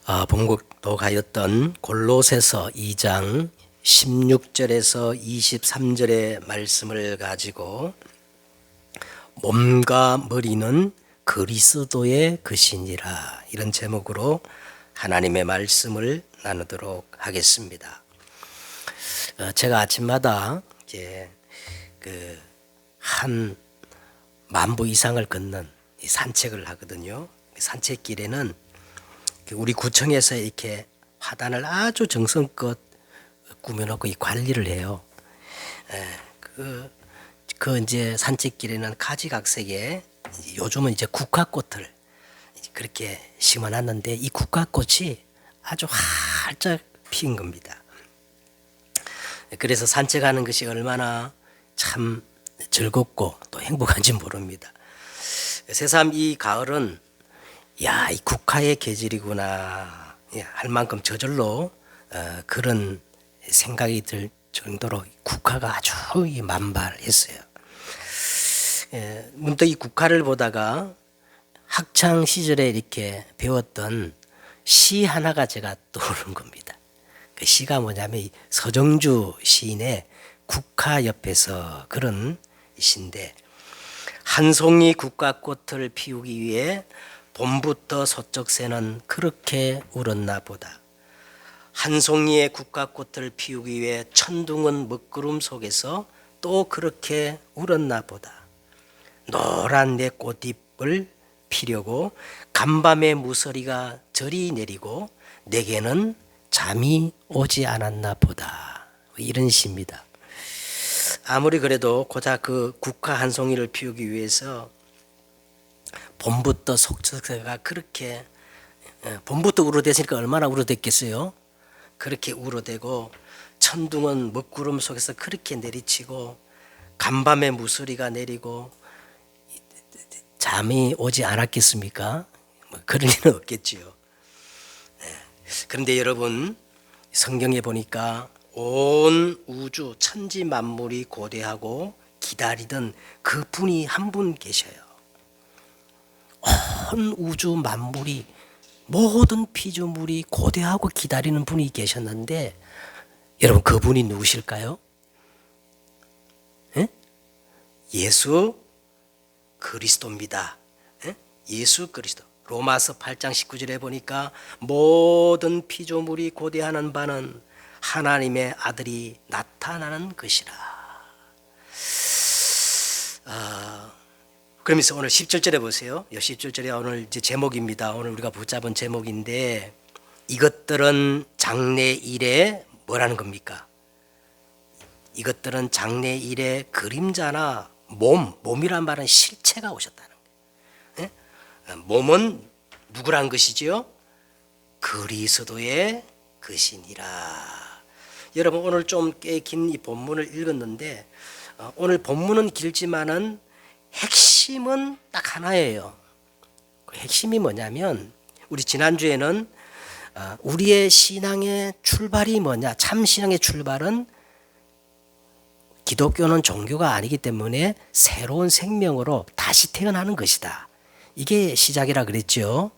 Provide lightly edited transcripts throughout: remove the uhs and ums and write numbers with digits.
봉독하였던 골로새서 2장 16절에서 23절의 말씀을 가지고 몸과 머리는 그리스도의 것이니라, 이런 제목으로 하나님의 말씀을 나누도록 하겠습니다. 제가 아침마다 이제 한 10,000보 이상을 걷는 산책을 하거든요. 산책길에는 우리 구청에서 이렇게 화단을 아주 정성껏 꾸며놓고 이 관리를 해요. 이제 산책길에는 가지각색의, 요즘은 이제 국화꽃을 그렇게 심어놨는데, 이 국화꽃이 아주 활짝 피는 겁니다. 그래서 산책하는 것이 얼마나 참 즐겁고 또 행복한지 모릅니다. 새삼 이 가을은 이 국화의 계절이구나 할 만큼 저절로 그런 생각이 들 정도로 국화가 아주 만발했어요. 문득 이 국화를 보다가 학창 시절에 이렇게 배웠던 시 하나가 제가 떠오른 겁니다. 그 시가 뭐냐면 이 서정주 시인의 국화 옆에서 그런 시인데, 한 송이 국화꽃을 피우기 위해 봄부터 서쪽 새는 그렇게 울었나 보다. 한 송이의 국화꽃을 피우기 위해 천둥은 먹구름 속에서 또 그렇게 울었나 보다. 노란 내 꽃잎을 피려고 간밤에 무서리가 저리 내리고 내게는 잠이 오지 않았나 보다. 이런 시입니다. 아무리 그래도 고작 그 국화 한 송이를 피우기 위해서 봄부터 속초새가 그렇게, 봄부터 우러댔으니까 얼마나 우러댔겠어요. 그렇게 우러대고 천둥은 먹구름 속에서 그렇게 내리치고 간밤에 무서리가 내리고 잠이 오지 않았겠습니까? 그런 일은 없겠지요. 그런데 여러분, 성경에 보니까 온 우주 천지 만물이 고대하고 기다리던 그 분이 한 분 계셔요. 온 우주 만물이, 모든 피조물이 고대하고 기다리는 분이 계셨는데, 여러분 그분이 누구실까요? 예수 그리스도입니다. 예수 그리스도. 로마서 8장 19절에 보니까 모든 피조물이 고대하는 바는 하나님의 아들이 나타나는 것이라. 그러면서 오늘 17절에 보세요. 17절에 오늘 이제 제목입니다. 오늘 우리가 붙잡은 제목인데, 이것들은 장래 일에 뭐라는 겁니까? 이것들은 장래 일에 그림자나 몸이란 말은 실체가 오셨다는 거예요. 몸은 누구란 것이지요? 그리스도의 것이니라. 여러분, 오늘 좀 꽤 긴 이 본문을 읽었는데, 오늘 본문은 길지만은 핵심은 딱 하나예요. 그 핵심이 뭐냐면, 우리 지난주에는 우리의 신앙의 출발이 뭐냐, 참 신앙의 출발은 기독교는 종교가 아니기 때문에 새로운 생명으로 다시 태어나는 것이다, 이게 시작이라 그랬죠.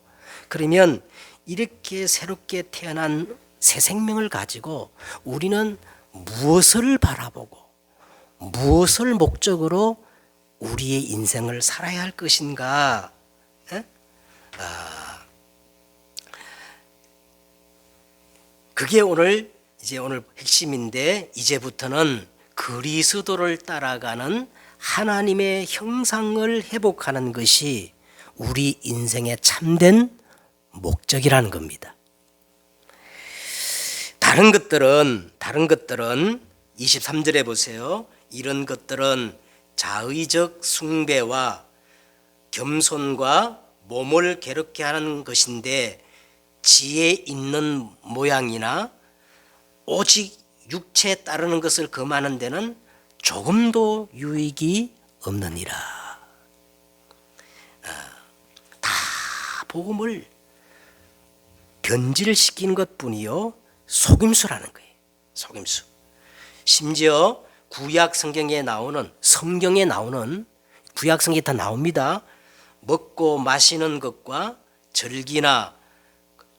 그러면 이렇게 새롭게 태어난 새 생명을 가지고 우리는 무엇을 바라보고 무엇을 목적으로 우리의 인생을 살아야 할 것인가? 그게 오늘 핵심인데, 이제부터는 그리스도를 따라가는 하나님의 형상을 회복하는 것이 우리 인생의 참된 목적이라는 겁니다. 다른 것들은 23절에 보세요. 이런 것들은 자의적 숭배와 겸손과 몸을 괴롭게 하는 것인데, 지혜 있는 모양이나 오직 육체에 따르는 것을 금하는 데는 조금도 유익이 없느니라. 다 복음을 변질시키는 것뿐이요, 속임수라는 거예요. 속임수. 심지어 구약 성경에 나오는, 구약 성경에 다 나옵니다. 먹고 마시는 것과 절기나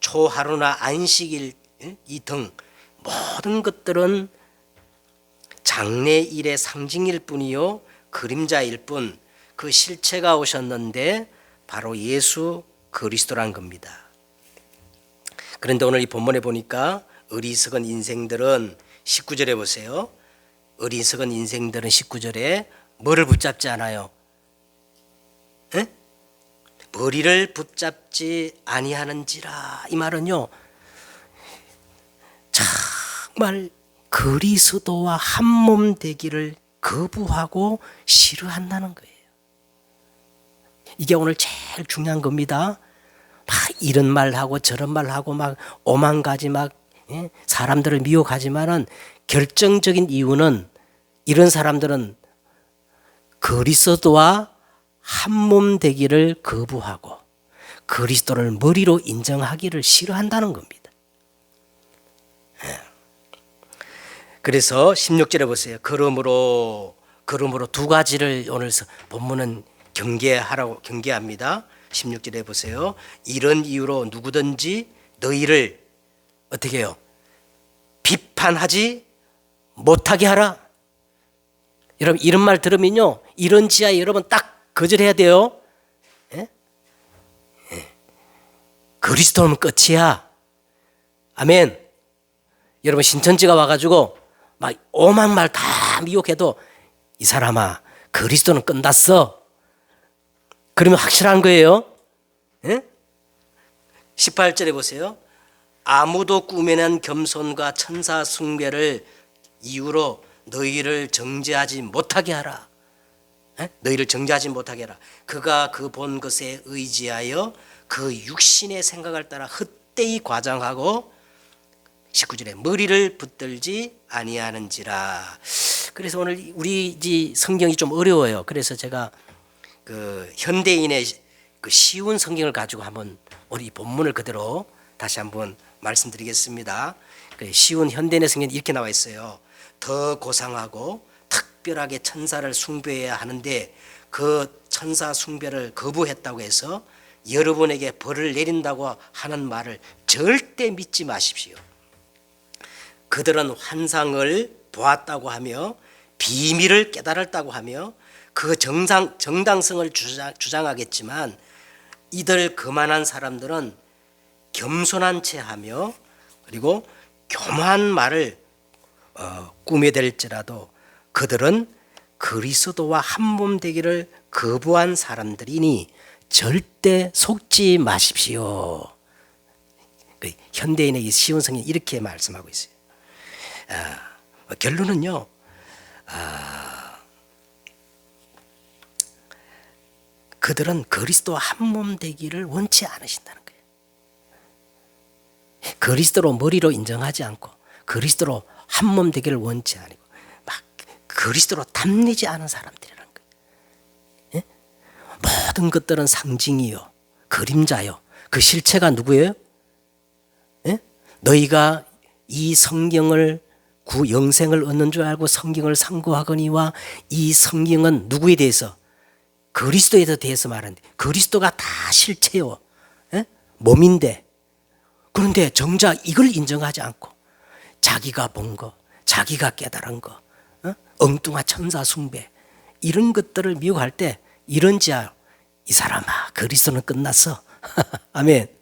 초하루나 안식일 이 등 모든 것들은 장래일의 상징일 뿐이요 그림자일 뿐 그 실체가 오셨는데 바로 예수 그리스도란 겁니다. 그런데 오늘 이 본문에 보니까 어리석은 인생들은 19절에 보세요. 어리석은 인생들은 19절에 뭐를 붙잡지 않아요? 에? 머리를 붙잡지 아니하는지라. 이 말은요 정말 그리스도와 한몸 되기를 거부하고 싫어한다는 거예요. 이게 오늘 제일 중요한 겁니다. 막 이런 말하고 저런 말하고 막 오만 가지 막 사람들을 미혹하지만은 결정적인 이유는 이런 사람들은 그리스도와 한몸 되기를 거부하고 그리스도를 머리로 인정하기를 싫어한다는 겁니다. 그래서 16절에 보세요. 그러므로 두 가지를 오늘 본문은 경계합니다. 16절에 보세요. 이런 이유로 누구든지 너희를 어떻게 해요? 비판하지 못하게 하라. 여러분 이런 말 들으면요 이런 지하에 여러분 딱 거절해야 돼요. 예? 예. 그리스도는 끝이야. 아멘. 여러분 신천지가 와가지고 막 오만 말 다 미혹해도 이 사람아 그리스도는 끝났어. 그러면 확실한 거예요. 예? 18절에 보세요. 아무도 꾸며낸 겸손과 천사 숭배를 이유로 너희를 정죄하지 못하게 하라. 예? 너희를 정죄하지 못하게 하라. 그가 그 본 것에 의지하여 그 육신의 생각을 따라 헛되이 과장하고 19절에 머리를 붙들지 아니하는지라. 그래서 오늘 우리 성경이 좀 어려워요. 그래서 제가 그 현대인의 그 쉬운 성경을 가지고 한번 우리 본문을 그대로 다시 한번 말씀드리겠습니다. 그 쉬운 현대인의 성경이 이렇게 나와 있어요. 더 고상하고 특별하게 천사를 숭배해야 하는데 그 천사 숭배를 거부했다고 해서 여러분에게 벌을 내린다고 하는 말을 절대 믿지 마십시오. 그들은 환상을 보았다고 하며 비밀을 깨달았다고 하며 그 정당성을 주장하겠지만 이들 그만한 사람들은 겸손한 채 하며 그리고 교만한 말을 꾸며댈지라도 그들은 그리스도와 한몸 되기를 거부한 사람들이니 절대 속지 마십시오. 현대인의 이 쉬운 성경이 이렇게 말씀하고 있어요. 결론은요. 그들은 그리스도와 한몸 되기를 원치 않으신다는 거예요. 그리스도로 머리로 인정하지 않고 그리스도로 한몸 되기를 원치 아니고 막 그리스도로 담내지 않은 사람들이라는 거예요. 예? 모든 것들은 상징이요 그림자요 그 실체가 누구예요? 예? 너희가 이 성경을 영생을 얻는 줄 알고 성경을 상고하거니와 이 성경은 누구에 대해서? 그리스도에 대해서 말하는데 그리스도가 다 실체요. 에? 몸인데 그런데 정작 이걸 인정하지 않고 자기가 본 거, 자기가 깨달은 거, 엉뚱한 천사 숭배 이런 것들을 미혹할 때 이런 지하 이 사람아 그리스도는 끝났어. 아멘.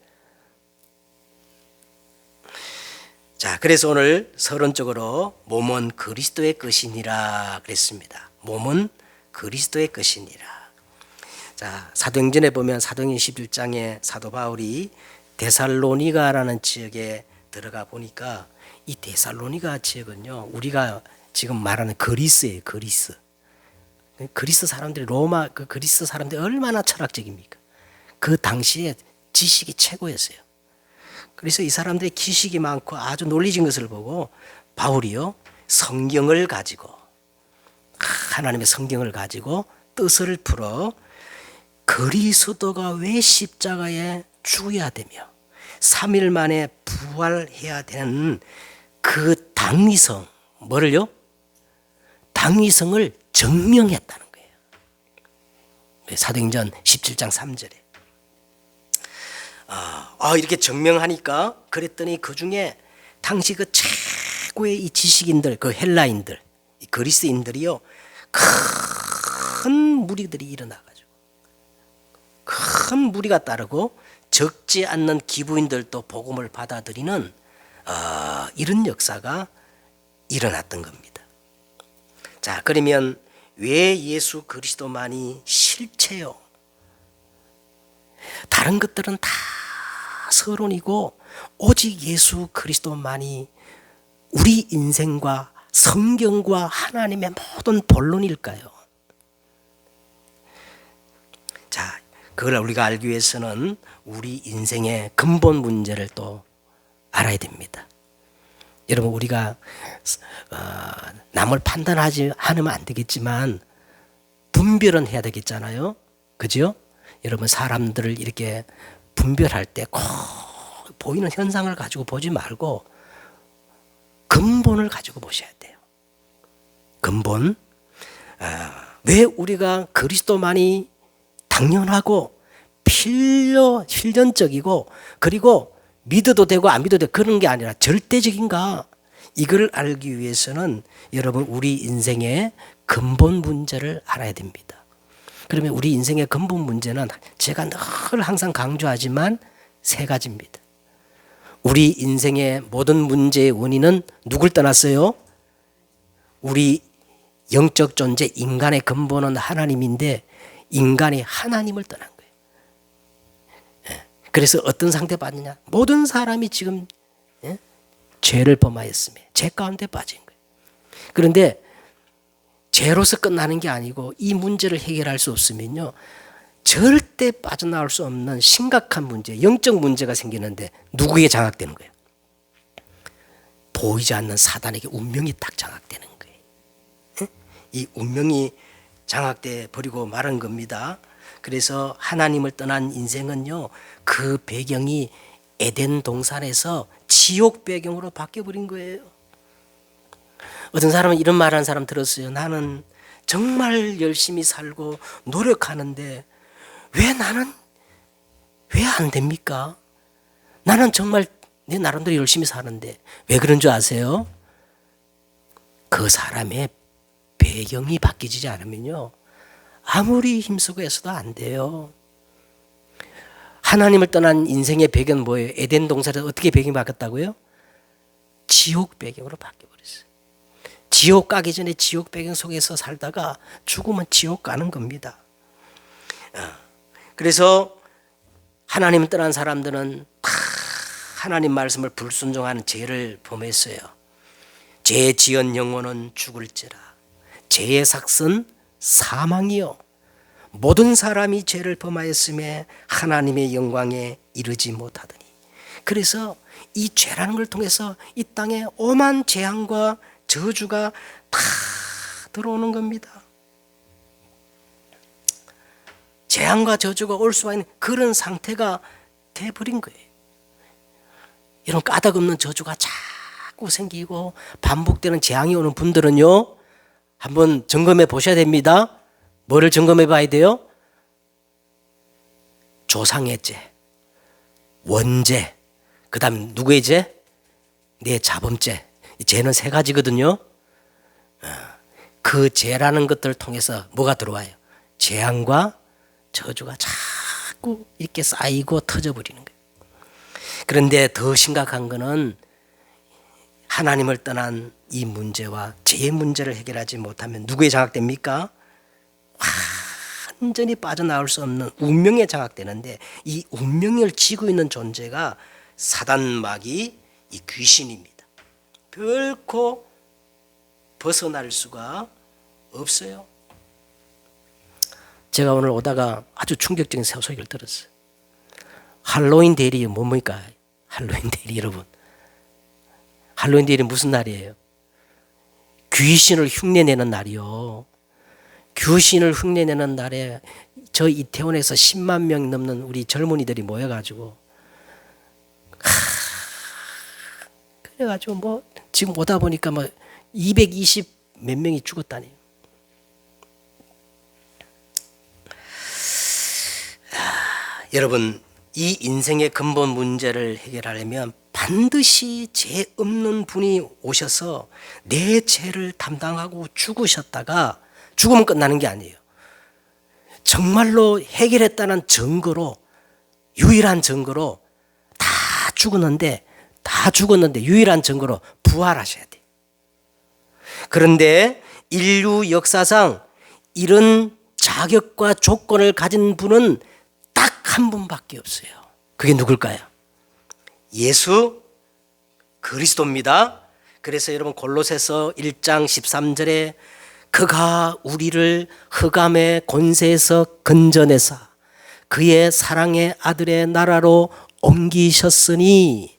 자, 그래서 오늘 서론적으로 몸은 그리스도의 것이니라 그랬습니다. 몸은 그리스도의 것이니라. 자, 사도행전에 보면 사도행전 11장에 사도 바울이 데살로니가라는 지역에 들어가 보니까 이 데살로니가 지역은요 우리가 지금 말하는 그리스예요. 그리스 사람들이 로마 그 그리스 사람들이 얼마나 철학적입니까? 그 당시에 지식이 최고였어요. 그래서 이 사람들이 지식이 많고 아주 논리적인 것을 보고 바울이요 성경을 가지고 하나님의 성경을 가지고 뜻을 풀어 그리스도가 왜 십자가에 죽어야 되며 3일 만에 부활해야 되는 그 당위성 뭐를요? 당위성을 증명했다는 거예요. 사도행전 17장 3절에 이렇게 증명하니까 그랬더니 그 중에 당시 그 최고의 이 지식인들, 그 헬라인들, 이 그리스인들이요, 큰 무리들이 일어나가지고 큰 무리가 따르고 적지 않는 기부인들도 복음을 받아들이는 이런 역사가 일어났던 겁니다. 자, 그러면 왜 예수 그리스도만이 실체요? 다른 것들은 다 서론이고 오직 예수 그리스도만이 우리 인생과 성경과 하나님의 모든 본론일까요? 자, 그걸 우리가 알기 위해서는 우리 인생의 근본 문제를 또 알아야 됩니다. 여러분, 우리가 남을 판단하지 않으면 안 되겠지만 분별은 해야 되겠잖아요. 그죠? 여러분, 사람들을 이렇게 분별할 때 꼭 보이는 현상을 가지고 보지 말고 근본을 가지고 보셔야 돼요. 근본. 왜 우리가 그리스도만이 당연하고 필연적이고 그리고 믿어도 되고 안 믿어도 되고 그런 게 아니라 절대적인가? 이걸 알기 위해서는 여러분 우리 인생의 근본 문제를 알아야 됩니다. 그러면 우리 인생의 근본 문제는 제가 늘 항상 강조하지만 세 가지입니다. 우리 인생의 모든 문제의 원인은 누굴 떠났어요? 우리 영적 존재 인간의 근본은 하나님인데 인간이 하나님을 떠난 거예요. 그래서 어떤 상태 받느냐? 모든 사람이 지금 죄를 범하였으며 죄 가운데 빠진 거예요. 그런데 죄로서 끝나는 게 아니고 이 문제를 해결할 수 없으면요, 절대 빠져나올 수 없는 심각한 문제, 영적 문제가 생기는데 누구에게 장악되는 거예요? 보이지 않는 사단에게 운명이 딱 장악되는 거예요. 이 운명이 장악돼 버리고 말은 겁니다. 그래서 하나님을 떠난 인생은요, 그 배경이 에덴 동산에서 지옥 배경으로 바뀌어버린 거예요. 어떤 사람은 이런 말 하는 사람 들었어요. 나는 정말 열심히 살고 노력하는데 나는 왜 안 됩니까? 나는 정말 내 나름대로 열심히 사는데 왜 그런 줄 아세요? 그 사람의 배경이 바뀌지 않으면요, 아무리 힘쓰고 애써도 안 돼요. 하나님을 떠난 인생의 배경은 뭐예요? 에덴 동산에서 어떻게 배경이 바뀌었다고요? 지옥 배경으로 바뀌어버렸어요. 지옥 가기 전에 지옥 배경 속에서 살다가 죽으면 지옥 가는 겁니다. 그래서 하나님을 떠난 사람들은 다 하나님 말씀을 불순종하는 죄를 범했어요. 죄 지은 영혼은 죽을지라. 죄의 삭은 사망이요. 모든 사람이 죄를 범하였음에 하나님의 영광에 이르지 못하더니. 그래서 이 죄라는 걸 통해서 이 땅에 오만 재앙과 저주가 다 들어오는 겁니다. 재앙과 저주가 올 수가 있는 그런 상태가 돼버린 거예요. 이런 까닭없는 저주가 자꾸 생기고 반복되는 재앙이 오는 분들은요, 한번 점검해 보셔야 됩니다. 뭐를 점검해 봐야 돼요? 조상의 죄, 원죄, 그 다음 누구의 죄? 내 자범죄. 죄는 세 가지거든요. 그 죄라는 것들을 통해서 뭐가 들어와요? 재앙과 저주가 자꾸 이렇게 쌓이고 터져버리는 거예요. 그런데 더 심각한 거는 하나님을 떠난 이 문제와 죄의 문제를 해결하지 못하면 누구에 장악됩니까? 완전히 빠져나올 수 없는 운명에 장악되는데, 이 운명을 쥐고 있는 존재가 사단 마귀, 이 귀신입니다. 결코 벗어날 수가 없어요. 제가 오늘 오다가 아주 충격적인 소식을 들었어요. 할로윈 대리 뭡니까? 할로윈 대리 여러분. 할로윈 대리 무슨 날이에요? 귀신을 흉내내는 날이요. 귀신을 흉내내는 날에 저 이태원에서 10만 명 넘는 우리 젊은이들이 모여가지고 그래가지고 뭐 지금 오다 보니까 뭐 220 몇 명이 죽었다니. 여러분, 이 인생의 근본 문제를 해결하려면 반드시 죄 없는 분이 오셔서 내 죄를 담당하고 죽으셨다가 죽으면 끝나는 게 아니에요. 정말로 해결했다는 증거로, 유일한 증거로 다 죽었는데 유일한 증거로 부활하셔야 돼요. 그런데 인류 역사상 이런 자격과 조건을 가진 분은 딱 한 분밖에 없어요. 그게 누굴까요? 예수 그리스도입니다. 그래서 여러분 골로새서 1장 13절에 그가 우리를 흑암의 권세에서 건져내사 그의 사랑의 아들의 나라로 옮기셨으니,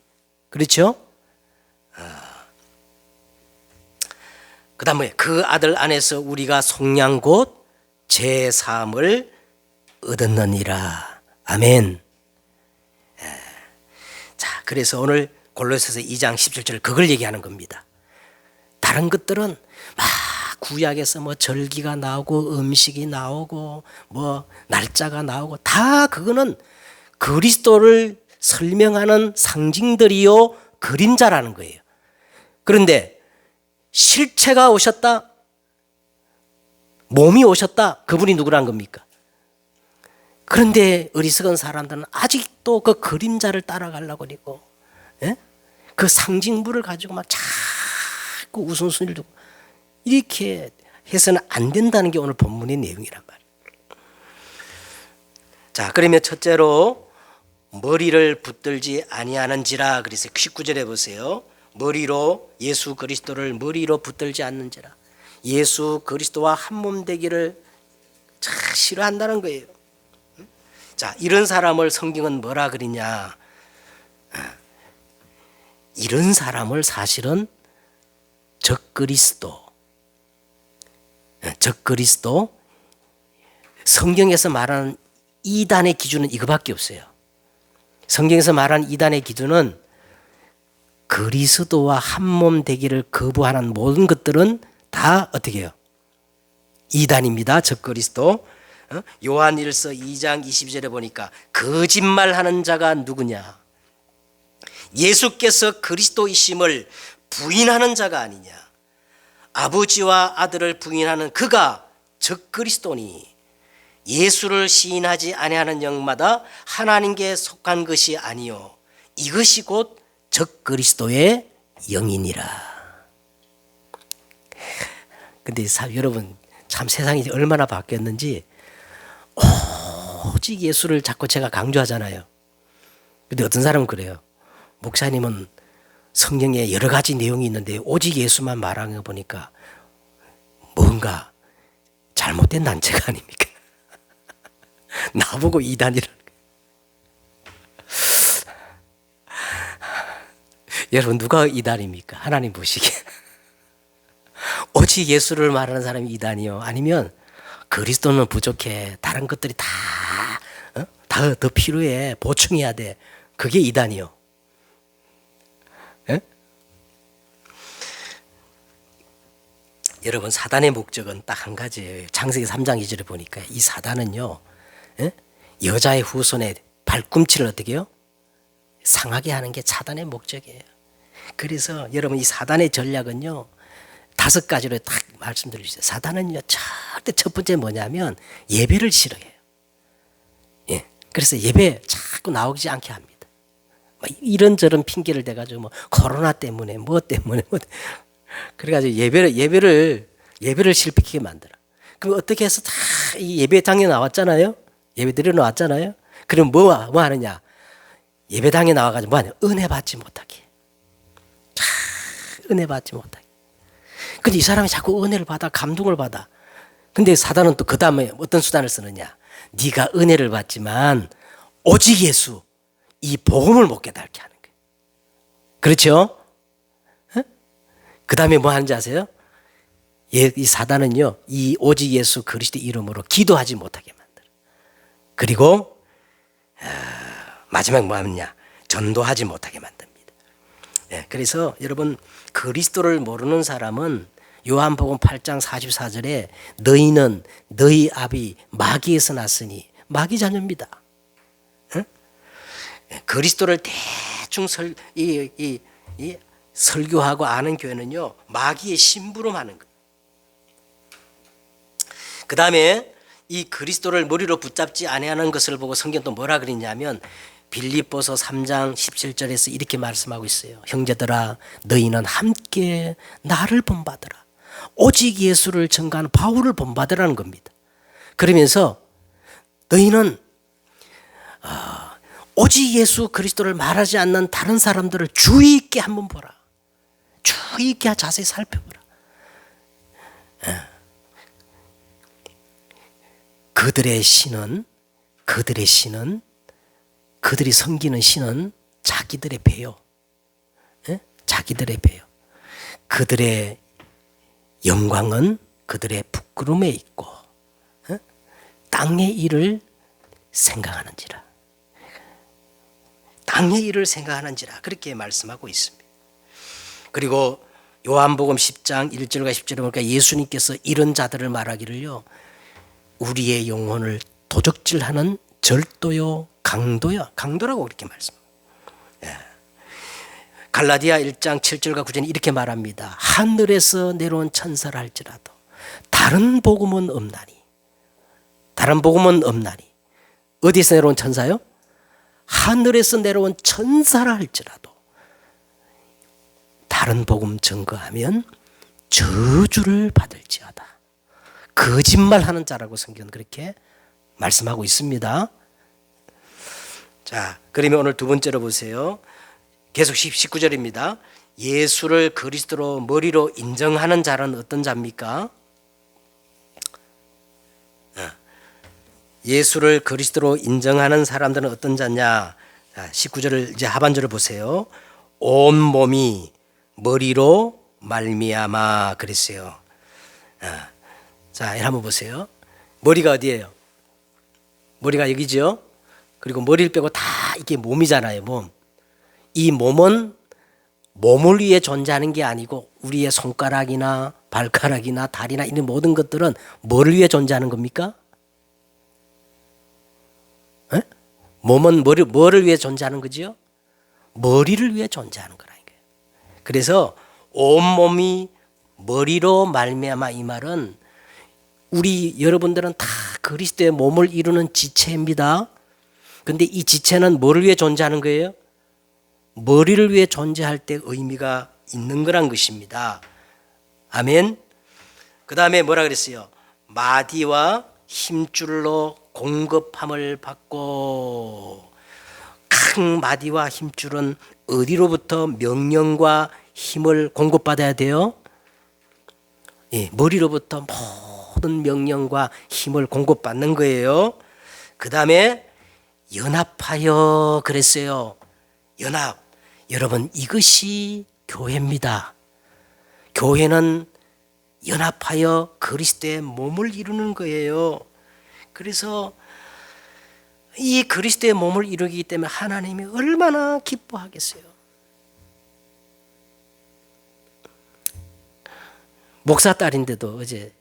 그렇죠? 그 다음에 그 아들 안에서 우리가 속량 곧 죄사함을 얻었느니라. 아멘. 자, 그래서 오늘 골로새서 2장 17절 그걸 얘기하는 겁니다. 다른 것들은 막 구약에서 뭐 절기가 나오고 음식이 나오고 뭐 날짜가 나오고 다 그거는 그리스도를 설명하는 상징들이요 그림자라는 거예요. 그런데 실체가 오셨다, 몸이 오셨다, 그분이 누구란 겁니까? 그런데 어리석은 사람들은 아직도 그 그림자를 따라가려고 그러고, 예? 그 상징물을 가지고 막 자꾸 우선순위를 두고 이렇게 해서는 안 된다는 게 오늘 본문의 내용이란 말이에요. 자, 그러면 첫째로 머리를 붙들지 아니하는지라. 그래서 19절에 보세요. 머리로 예수 그리스도를 머리로 붙들지 않는지라. 예수 그리스도와 한 몸 되기를 참 싫어한다는 거예요. 자, 이런 사람을 성경은 뭐라 그러냐? 이런 사람을 사실은 적그리스도, 성경에서 말하는 이단의 기준은 이거밖에 없어요. 성경에서 말하는 이단의 기준은 그리스도와 한 몸 되기를 거부하는 모든 것들은 다 어떻게 해요? 이단입니다. 적그리스도. 요한일서 2장 22절에 보니까 거짓말하는 자가 누구냐? 예수께서 그리스도이심을 부인하는 자가 아니냐? 아버지와 아들을 부인하는 그가 적그리스도니 예수를 시인하지 아니하는 영마다 하나님께 속한 것이 아니요 이것이 곧 적그리스도의 영이니라. 근데 여러분 참 세상이 얼마나 바뀌었는지 오직 예수를 자꾸 제가 강조하잖아요. 근데 어떤 사람은 그래요. 목사님은 성경에 여러 가지 내용이 있는데 오직 예수만 말하는 거 보니까 뭔가 잘못된 단체가 아닙니까? 나보고 이단이라는 거예요. 여러분 누가 이단입니까? 하나님 보시기에. 오직 예수를 말하는 사람이 이단이요? 아니면 그리스도는 부족해, 다른 것들이 다 더 필요해, 보충해야 돼, 그게 이단이요? 예? 여러분 사단의 목적은 딱 한 가지예요. 창세기 3장 2절에 보니까 이 사단은요, 예? 여자의 후손의 발꿈치를 어떻게 해요? 상하게 하는 게 사단의 목적이에요. 그래서 여러분 이 사단의 전략은요 5가지로 딱 말씀드리겠어요. 사단은요 절대 첫 번째 뭐냐면 예배를 싫어해요. 예. 그래서 예배 자꾸 나오지 않게 합니다. 이런저런 핑계를 대가지고 뭐 코로나 때문에 뭐 때문에 그래가지고 예배를 실패하게 만들어. 그럼 어떻게 해서 다 이 예배당에 나왔잖아요. 예배 드려 나왔잖아요. 그럼 뭐 하느냐? 예배당에 나와가지고 뭐 하냐? 은혜 받지 못하게. 은혜 받지 못하게. 근데 이 사람이 자꾸 은혜를 받아, 감동을 받아. 근데 사단은 또 그 다음에 어떤 수단을 쓰느냐? 네가 은혜를 받지만 오직 예수, 이 복음을 못 깨닫게 하는 거예요. 그렇죠? 그 다음에 뭐 하는지 아세요? 이 사단은요, 이 오직 예수 그리스도 이름으로 기도하지 못하게 만들어. 그리고 마지막 뭐 하느냐? 전도하지 못하게 만듭니다. 네, 그래서 여러분 그리스도를 모르는 사람은 요한복음 8장 44절에 너희는 너희 아비 마귀에서 났으니, 마귀 자녀입니다. 응? 그리스도를 대충 설교하고 아는 교회는요, 마귀의 심부름하는 거예요. 그 다음에 이 그리스도를 머리로 붙잡지 아니하는 것을 보고 성경 또 뭐라 그랬냐면 빌립보서 3장 17절에서 이렇게 말씀하고 있어요. 형제들아, 너희는 함께 나를 본받으라. 오직 예수를 증거하는 바울을 본받으라는 겁니다. 그러면서 너희는 오직 예수 그리스도를 말하지 않는 다른 사람들을 주의 있게 한번 보라. 주의 있게 자세히 살펴보라. 그들의 신은 그들이 섬기는 신은 자기들의 배요. 자기들의 배요. 그들의 영광은 그들의 부끄러움에 있고 땅의 일을 생각하는지라. 땅의 일을 생각하는지라. 그렇게 말씀하고 있습니다. 그리고 요한복음 10장 1절과 10절에 보니까 예수님께서 이런 자들을 말하기를요, 우리의 영혼을 도적질하는 절도요, 강도라고 그렇게 말씀합니다. 갈라디아 1장 7절과 9절에 이렇게 말합니다. 하늘에서 내려온 천사라 할지라도 다른 복음은 없나니. 어디에서 내려온 천사요? 하늘에서 내려온 천사라 할지라도 다른 복음 증거하면 저주를 받을지어다. 거짓말하는 자라고 성경은 그렇게 말씀하고 있습니다. 자, 그러면 오늘 두 번째로 보세요. 계속 19절입니다. 예수를 그리스도로 머리로 인정하는 자는 어떤 자입니까? 예수를 그리스도로 인정하는 사람들은 어떤 자냐? 19절을 이제 하반절을 보세요. 온 몸이 머리로 말미암아 그랬어요. 자, 한번 보세요. 머리가 어디예요? 머리가 여기죠. 그리고 머리를 빼고 다 이게 몸이잖아요. 몸. 이 몸은 몸을 위해 존재하는 게 아니고 우리의 손가락이나 발가락이나 다리나 이런 모든 것들은 뭐를 위해 존재하는 겁니까? 몸은 뭐를 위해 존재하는 거지요? 머리를 위해 존재하는 거라니까요. 그래서 온몸이 머리로 말미암아 이 말은 우리 여러분들은 다 그리스도의 몸을 이루는 지체입니다. 근데 이 지체는 뭐를 위해 존재하는 거예요? 머리를 위해 존재할 때 의미가 있는 거란 것입니다. 아멘. 그 다음에 뭐라 그랬어요? 마디와 힘줄로 공급함을 받고. 큰 마디와 힘줄은 어디로부터 명령과 힘을 공급받아야 돼요? 머리로부터 모든 명령과 힘을 공급받는 거예요. 그 다음에 연합하여 그랬어요. 연합. 여러분, 이것이 교회입니다. 교회는 연합하여 그리스도의 몸을 이루는 거예요. 그래서 이 그리스도의 몸을 이루기 때문에 하나님이 얼마나 기뻐하겠어요. 목사 딸인데도 어제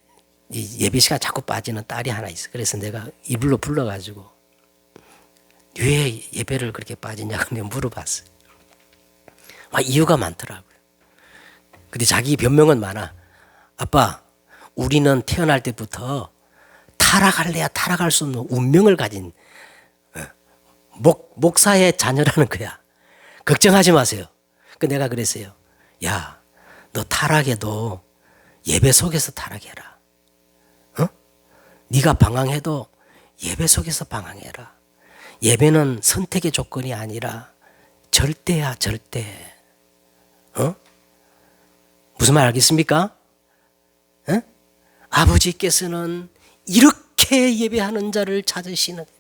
이 예배 시간 자꾸 빠지는 딸이 하나 있어. 그래서 내가 이불로 불러가지고 왜 예배를 그렇게 빠지냐고 내가 물어봤어요. 이유가 많더라고요. 근데 자기 변명은 많아. 아빠, 우리는 태어날 때부터 타락할래야 타락할 수 없는 운명을 가진 목사의 자녀라는 거야. 걱정하지 마세요. 내가 그랬어요. 야, 너 타락해도 예배 속에서 타락해라. 네가 방황해도 예배 속에서 방황해라. 예배는 선택의 조건이 아니라 절대야, 절대. 무슨 말 알겠습니까? 아버지께서는 이렇게 예배하는 자를 찾으시느니라.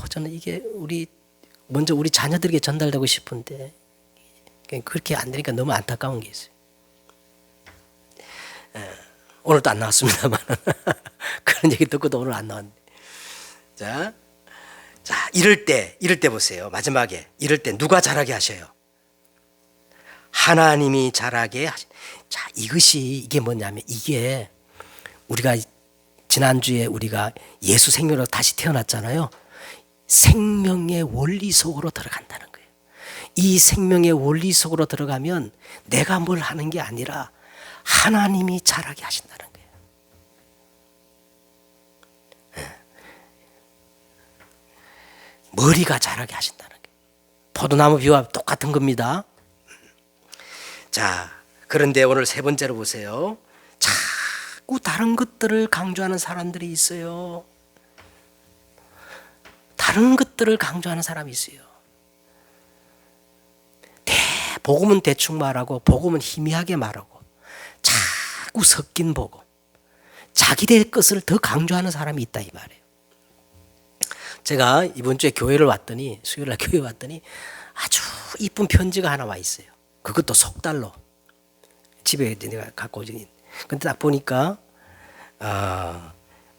저는 이게 먼저 우리 자녀들에게 전달되고 싶은데 그렇게 안 되니까 너무 안타까운 게 있어요. 오늘도 안 나왔습니다만 그런 얘기 듣고도 오늘 안 나왔네. 자, 이럴 때 보세요. 마지막에 이럴 때 누가 자라게 하셔요? 하나님이 자라게 하시. 자, 이게 뭐냐면 이게 우리가 지난주에 우리가 예수 생명으로 다시 태어났잖아요. 생명의 원리 속으로 들어간다는 거예요. 이 생명의 원리 속으로 들어가면 내가 뭘 하는 게 아니라 하나님이 자라게 하신다는 거예요. 머리가 자라게 하신다는 거예요. 포도나무 비유와 똑같은 겁니다. 자, 그런데 오늘 세 번째로 보세요. 자꾸 다른 것들을 강조하는 사람들이 있어요. 다른 것들을 강조하는 사람이 있어요. 복음은 대충 말하고 복음은 희미하게 말하고 자꾸 섞인 복음, 자기의 것을 더 강조하는 사람이 있다 이 말이에요. 제가 이번 주에 교회를 왔더니 수요일날 교회 왔더니 아주 이쁜 편지가 하나 와 있어요. 그것도 속달로 집에 내가 갖고 오지. 근데 딱 보니까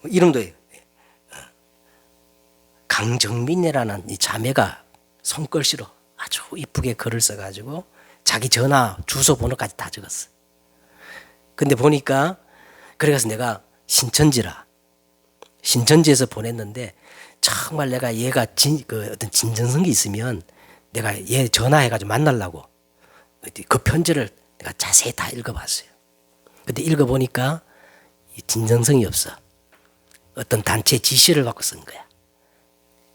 이름도 강정민이라는 이 자매가 손글씨로 아주 이쁘게 글을 써가지고 자기 전화 주소 번호까지 다 적었어. 근데 보니까 그래서 내가 신천지에서 보냈는데 정말 내가 얘가 어떤 진정성이 있으면 내가 얘 전화해가지고 만나려고 그 편지를 내가 자세히 다 읽어봤어요. 근데 읽어보니까 진정성이 없어. 어떤 단체의 지시를 받고 쓴 거야.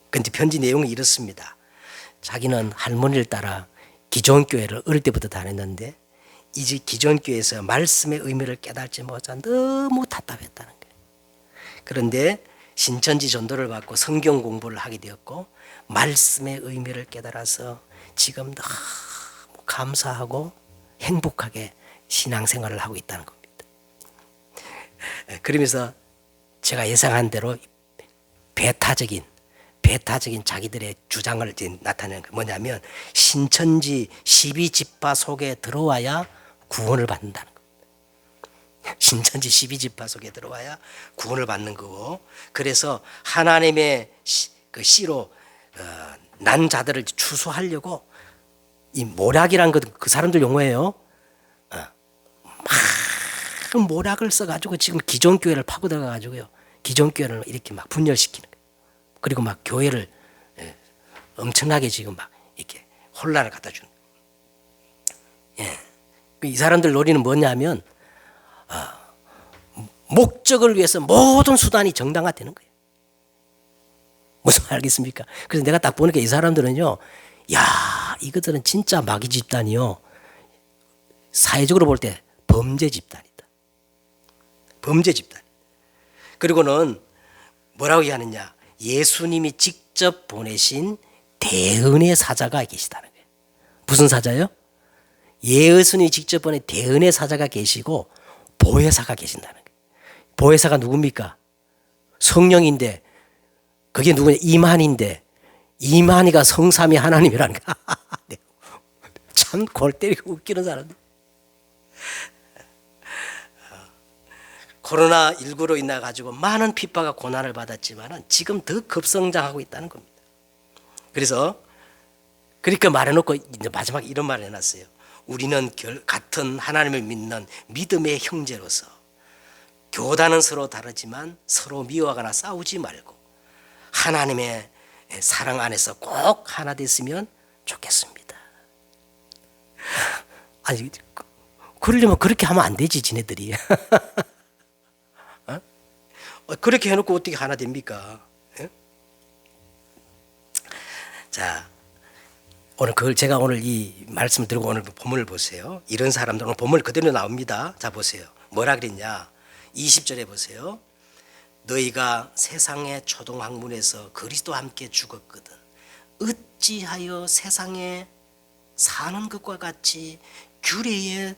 근데 편지 내용이 이렇습니다. 자기는 할머니를 따라 기존 교회를 어릴 때부터 다녔는데 이제 기존 교회에서 말씀의 의미를 깨닫지 못한 너무 답답했다는 거예요. 그런데 신천지 전도를 받고 성경 공부를 하게 되었고 말씀의 의미를 깨달아서 지금 너무 감사하고 행복하게 신앙생활을 하고 있다는 겁니다. 그러면서 제가 예상한 대로 배타적인 자기들의 주장을 나타내는 게 뭐냐면 신천지 12지파 속에 들어와야 구원을 받는다는 겁니다. 신천지 12지파 속에 들어와야 구원을 받는 거고, 그래서 하나님의 그 씨로 난 자들을 추수하려고 이 모략이란 것 그 사람들 용어예요. 막 모략을 써가지고 지금 기존 교회를 파고 들어가가지고요. 기존 교회를 이렇게 막 분열시키는 거예요. 그리고 막 교회를 엄청나게 지금 막 이렇게 혼란을 갖다 주는. 이 사람들 논리는 뭐냐면 목적을 위해서 모든 수단이 정당화되는 거예요. 무슨 말 알겠습니까? 그래서 내가 딱 보니까 이 사람들은요, 야, 이것들은 진짜 마귀 집단이요. 사회적으로 볼 때 범죄 집단이다. 범죄 집단. 그리고는 뭐라고 얘기하느냐? 예수님이 직접 보내신 대은의 사자가 계시다는 거예요. 무슨 사자요? 예수님이 직접 보낸 대은의 사자가 계시고 보혜사가 계신다는 거예요. 보혜사가 누굽니까? 성령인데 그게 누구냐? 이만희인데 이만희가 성삼위 하나님이라는 거야. 참 골 때리고 웃기는 사람들. 코로나19로 인해 가지고 많은 핍박과 고난을 받았지만 지금 더 급성장하고 있다는 겁니다. 그래서 그러니까 말해놓고 이제 마지막에 이런 말을 해놨어요. 우리는 같은 하나님을 믿는 믿음의 형제로서 교단은 서로 다르지만 서로 미워하거나 싸우지 말고 하나님의 사랑 안에서 꼭 하나 됐으면 좋겠습니다. 아니 그러려면 그렇게 하면 안 되지 지네들이. 그렇게 해놓고 어떻게 하나 됩니까? 자, 오늘 제가 오늘 이 말씀을 들고 오늘 본문을 보세요. 이런 사람들은 본문 그대로 나옵니다. 자, 보세요. 뭐라 그랬냐? 20절에 보세요. 너희가 세상의 초동학문에서 그리스도와 함께 죽었거든 어찌하여 세상에 사는 것과 같이 규례에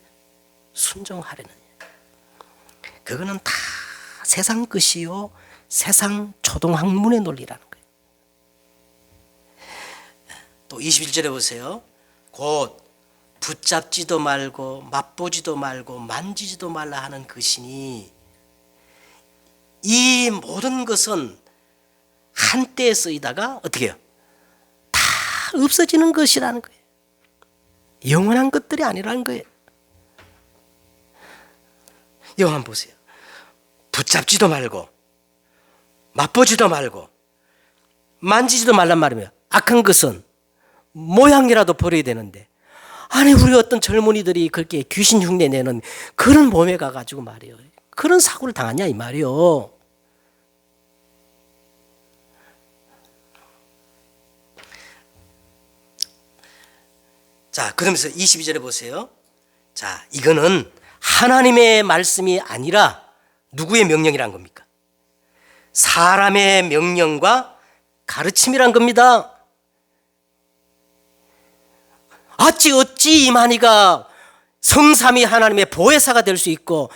순종하려느냐? 그거는 다 세상 것이요 세상 초동학문의 논리라는 거예요. 또 21절에 보세요. 곧 붙잡지도 말고 맛보지도 말고 만지지도 말라 하는 것이니 이 모든 것은 한때에 쓰이다가 어떻게 해요? 다 없어지는 것이라는 거예요. 영원한 것들이 아니라는 거예요. 이거 한번 보세요. 붙잡지도 말고 맛보지도 말고 만지지도 말란 말이며 악한 것은 모양이라도 버려야 되는데 아니 우리 어떤 젊은이들이 그렇게 귀신 흉내 내는 그런 몸에 가가지고 말이에요. 그런 사고를 당하냐 이 말이요. 자, 그러면서 22절에 보세요. 자, 이거는 하나님의 말씀이 아니라 누구의 명령이란 겁니까? 사람의 명령과 가르침이란 겁니다. 어찌 이만희가 성삼위 하나님의 보혜사가 될 수 있고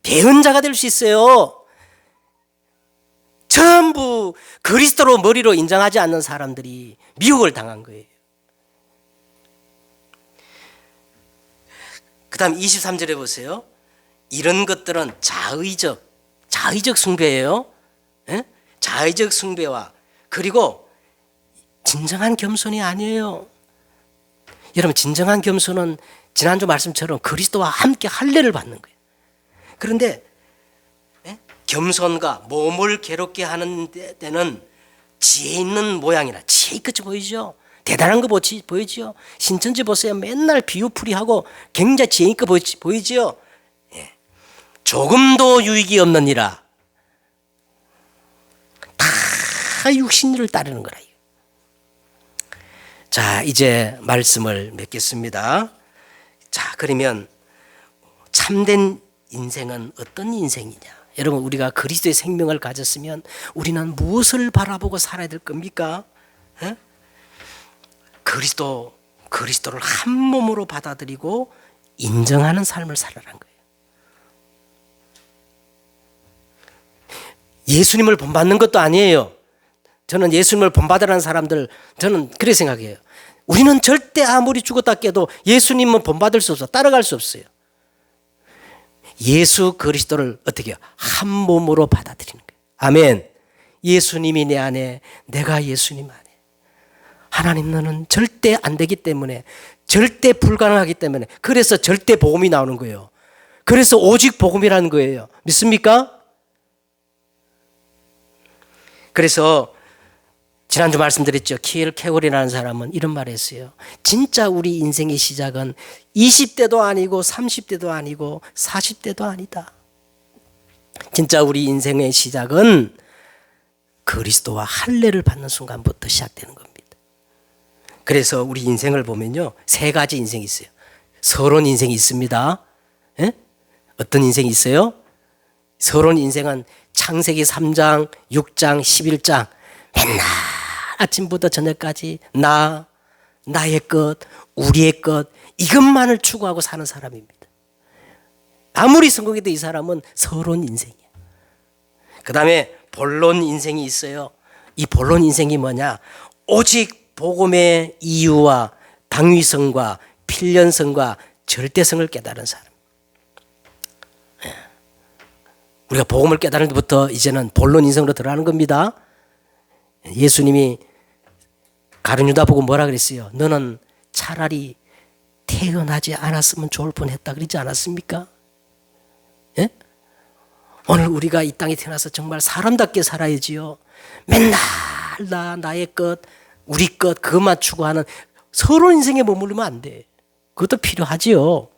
대언자가 될 수 있어요. 전부 그리스도로 머리로 인정하지 않는 사람들이 미혹을 당한 거예요. 그 다음 23절에 보세요. 이런 것들은 자의적 숭배예요. 예? 자의적 숭배와 그리고 진정한 겸손이 아니에요. 여러분 진정한 겸손은 지난주 말씀처럼 그리스도와 함께 할례를 받는 거예요. 그런데 겸손과 몸을 괴롭게 하는 때는 지혜 있는 모양이나 지혜 있게 보이죠. 대단한 거 보이죠. 신천지 보세요. 맨날 비유풀이하고 굉장히 지혜 있게 보이죠. 예. 조금도 유익이 없는 이라 다 육신을 따르는 거라. 자, 이제 말씀을 맺겠습니다. 자, 그러면 참된 인생은 어떤 인생이냐? 여러분 우리가 그리스도의 생명을 가졌으면 우리는 무엇을 바라보고 살아야 될 겁니까? 에? 그리스도를 한 몸으로 받아들이고 인정하는 삶을 살아라는 거예요. 예수님을 본받는 것도 아니에요. 저는 예수님을 본받으라는 사람들 저는 그렇게 생각해요. 우리는 절대 아무리 죽었다 깨도 예수님은 본받을 수 없어. 따라갈 수 없어요. 예수 그리스도를 어떻게 해요? 한 몸으로 받아들이는 거예요. 아멘. 예수님이 내 안에 내가 예수님 안에. 하나님 너는 절대 안 되기 때문에 절대 불가능하기 때문에 그래서 절대 복음이 나오는 거예요. 그래서 오직 복음이라는 거예요. 믿습니까? 그래서 지난주 말씀드렸죠. 키엘 캐월이라는 사람은 이런 말을 했어요. 진짜 우리 인생의 시작은 20대도 아니고 30대도 아니고 40대도 아니다. 진짜 우리 인생의 시작은 그리스도와 할례를 받는 순간부터 시작되는 겁니다. 그래서 우리 인생을 보면요. 세 가지 인생이 있어요. 서론 인생이 있습니다. 에? 어떤 인생이 있어요? 서론 인생은 창세기 3장, 6장, 11장 맨날 아침부터 저녁까지 나의 것, 우리의 것 이것만을 추구하고 사는 사람입니다. 아무리 성공해도 이 사람은 서론 인생이야. 그 다음에 본론 인생이 있어요. 이 본론 인생이 뭐냐? 오직 복음의 이유와 당위성과 필연성과 절대성을 깨달은 사람. 우리가 복음을 깨달은 데부터 이제는 본론 인생으로 들어가는 겁니다. 예수님이 가룟유다 보고 뭐라 그랬어요? 너는 차라리 태어나지 않았으면 좋을 뻔했다 그러지 않았습니까? 예? 오늘 우리가 이 땅에 태어나서 정말 사람답게 살아야지요. 맨날 나의 것, 우리 것 그것만 추구하는 서론 인생에 머무르면 안 돼. 그것도 필요하지요.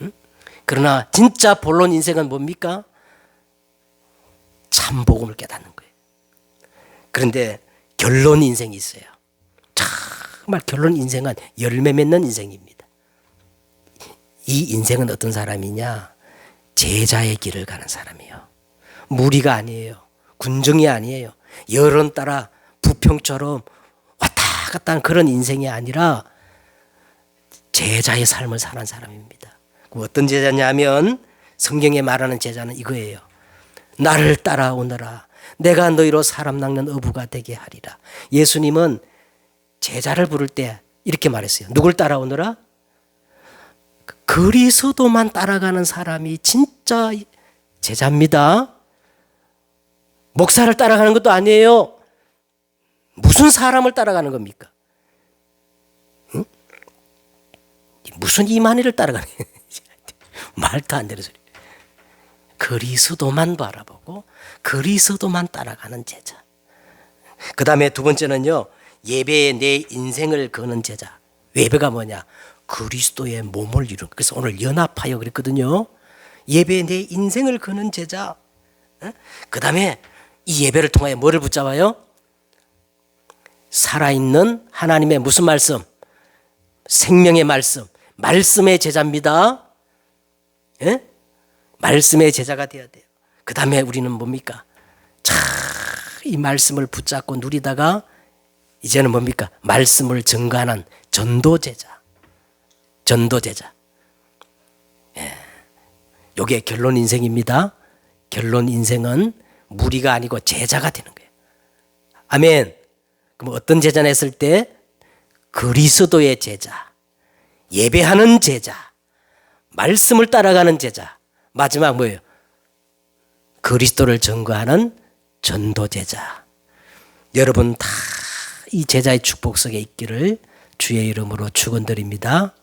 응? 그러나 진짜 본론 인생은 뭡니까? 참 복음을 깨닫는 거예요. 그런데 결론 인생이 있어요. 정말 결론 인생은 열매 맺는 인생입니다. 이 인생은 어떤 사람이냐? 제자의 길을 가는 사람이에요. 무리가 아니에요. 군정이 아니에요. 여론 따라 부평처럼 왔다 갔다 하는 그런 인생이 아니라 제자의 삶을 사는 사람입니다. 어떤 제자냐면 성경에 말하는 제자는 이거예요. 나를 따라오너라. 내가 너희로 사람 낚는 어부가 되게 하리라. 예수님은 제자를 부를 때 이렇게 말했어요. 누굴 따라오너라? 그리스도만 따라가는 사람이 진짜 제자입니다. 목사를 따라가는 것도 아니에요. 무슨 사람을 따라가는 겁니까? 응? 무슨 이만희를 따라가는 말도 안 되는 소리. 그리스도만 바라보고 그리스도만 따라가는 제자. 그 다음에 두 번째는요, 예배에 내 인생을 거는 제자. 예배가 뭐냐? 그리스도의 몸을 이룬. 그래서 오늘 연합하여 그랬거든요. 예배에 내 인생을 거는 제자. 그 다음에 이 예배를 통하여 뭐를 붙잡아요? 살아있는 하나님의 무슨 말씀? 생명의 말씀. 말씀의 제자입니다. 예? 말씀의 제자가 되어야 돼요. 그 다음에 우리는 뭡니까? 이 말씀을 붙잡고 누리다가 이제는 뭡니까? 말씀을 증거하는 전도제자. 전도제자. 예. 요게 결론 인생입니다. 결론 인생은 무리가 아니고 제자가 되는 거예요. 아멘. 그럼 어떤 제자나 했을 때? 그리스도의 제자, 예배하는 제자, 말씀을 따라가는 제자, 마지막 뭐예요? 그리스도를 증거하는 전도제자. 여러분 다 이 제자의 축복 속에 있기를 주의 이름으로 축원드립니다.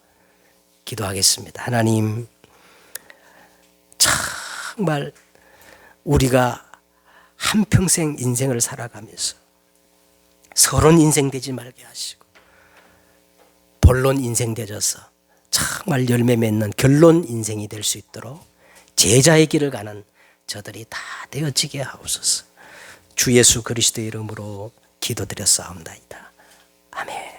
기도하겠습니다. 하나님, 정말 우리가 한평생 인생을 살아가면서 서론 인생 되지 말게 하시고 본론 인생 되져서 정말 열매 맺는 결론 인생이 될 수 있도록 제자의 길을 가는 저들이 다 되어지게 하옵소서. 주 예수 그리스도의 이름으로 기도드렸사옵나이다. 아멘.